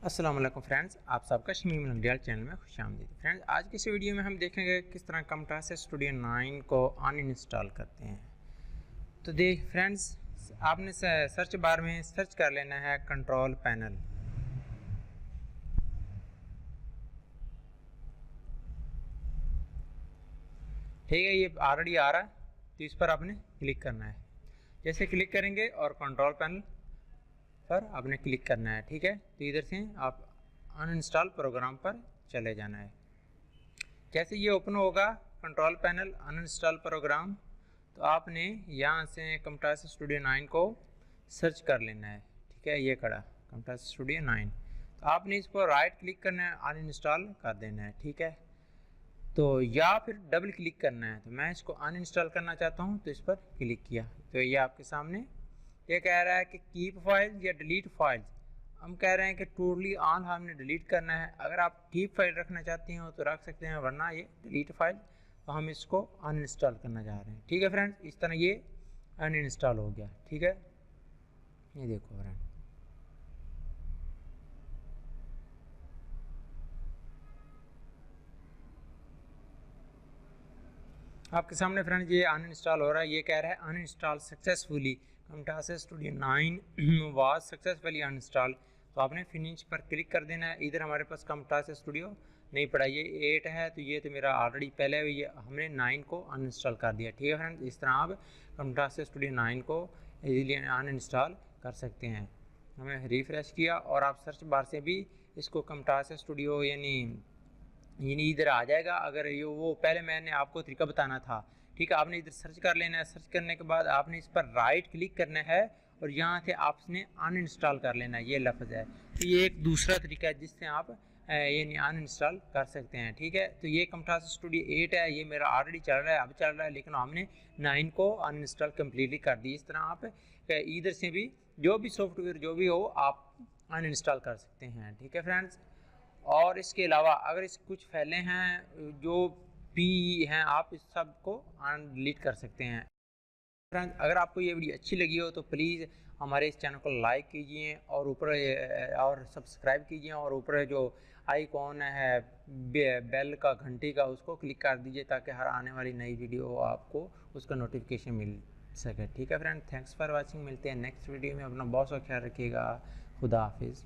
अस्सलाम वालेकुम फ्रेंड्स, आप सबका शमीम नंडियाल चैनल में खुशामदीद। फ्रेंड्स, आज की इस वीडियो में हम देखेंगे किस तरह Camtasia स्टूडियो 9 को अनइंस्टॉल करते हैं। तो देख फ्रेंड्स, आपने सर्च बार में सर्च कर लेना है कंट्रोल पैनल। ठीक है, ये ऑलरेडी आ रहा है तो इस पर आपने क्लिक करना है। जैसे क्लिक करेंगे और कंट्रोल पैनल पर आपने क्लिक करना है। ठीक है, तो इधर से आप अनइंस्टॉल प्रोग्राम पर चले जाना है। जैसे ये ओपन होगा कंट्रोल पैनल अनइंस्टॉल प्रोग्राम, तो आपने यहाँ से Camtasia स्टूडियो 9 को सर्च कर लेना है। ठीक है, ये खड़ा Camtasia स्टूडियो 9, तो आपने इसको राइट क्लिक करना है, अनइंस्टॉल कर देना है। ठीक है, तो या फिर डबल क्लिक करना है। तो मैं इसको अनइंस्टॉल करना चाहता हूँ तो इस पर क्लिक किया तो ये आपके सामने ये कह रहा है कि कीप फाइल या डिलीट फाइल। हम कह रहे हैं कि टोटली ऑन हमने डिलीट करना है। अगर आप कीप फाइल रखना चाहते हो तो रख सकते हैं, वरना ये डिलीट फाइल, तो हम इसको अनइंस्टॉल करना चाह रहे हैं। ठीक है फ्रेंड्स, इस तरह ये अनइंस्टॉल हो गया। ठीक है, ये देखो फ्रेंड, आपके सामने फ्रेंड्स ये अनइंस्टॉल हो रहा है। ये कह रहा है uninstall successfully, Camtasia studio 9 was successfully uninstall. तो आपने फिनिश पर क्लिक कर देना है। इधर हमारे पास Camtasia स्टूडियो नहीं पड़ा, ये 8 है, तो ये तो मेरा ऑलरेडी पहले ये हमने 9 को अनइंस्टॉल कर दिया। ठीक है फ्रेंड्स, इस तरह आप Camtasia स्टूडियो 9 को इजीली अनइंस्टॉल कर सकते हैं। हमें रिफ्रेश किया और आप सर्च बार से भी इसको Camtasia स्टूडियो यानी इधर आ जाएगा। अगर ये वो पहले मैंने आपको तरीका बताना था। ठीक है, आपने इधर सर्च कर लेना है। सर्च करने के बाद आपने इस पर राइट क्लिक करना है और यहाँ से आपने अनइंस्टॉल कर लेना है। ये लफ्ज़ है, तो ये एक दूसरा तरीका है जिससे आप ये अनइंस्टॉल कर सकते हैं। ठीक है, तो ये Camtasia स्टूडियो 8 है, ये मेरा ऑलरेडी चल रहा है, अब चल रहा है, लेकिन हमने 9 को अनइंस्टॉल कम्प्लीटली कर दी। इस तरह आप इधर से भी जो भी सॉफ्टवेयर जो भी हो आप अनइंस्टॉल कर सकते हैं। ठीक है फ्रेंड्स, और इसके अलावा अगर इस कुछ फैले हैं जो भी हैं, आप इस सब को डिलीट कर सकते हैं। फ्रेंड्स, अगर आपको ये वीडियो अच्छी लगी हो तो प्लीज़ हमारे इस चैनल को लाइक कीजिए और ऊपर और सब्सक्राइब कीजिए, और ऊपर जो आइकॉन है बेल का, घंटी का, उसको क्लिक कर दीजिए ताकि हर आने वाली नई वीडियो आपको उसका नोटिफिकेशन मिल सके। ठीक है फ्रेंड, थैंक्स फॉर वॉचिंग। मिलते हैं नेक्स्ट वीडियो में। अपना बहुत सा ख्याल रखिएगा। खुदा हाफिज़।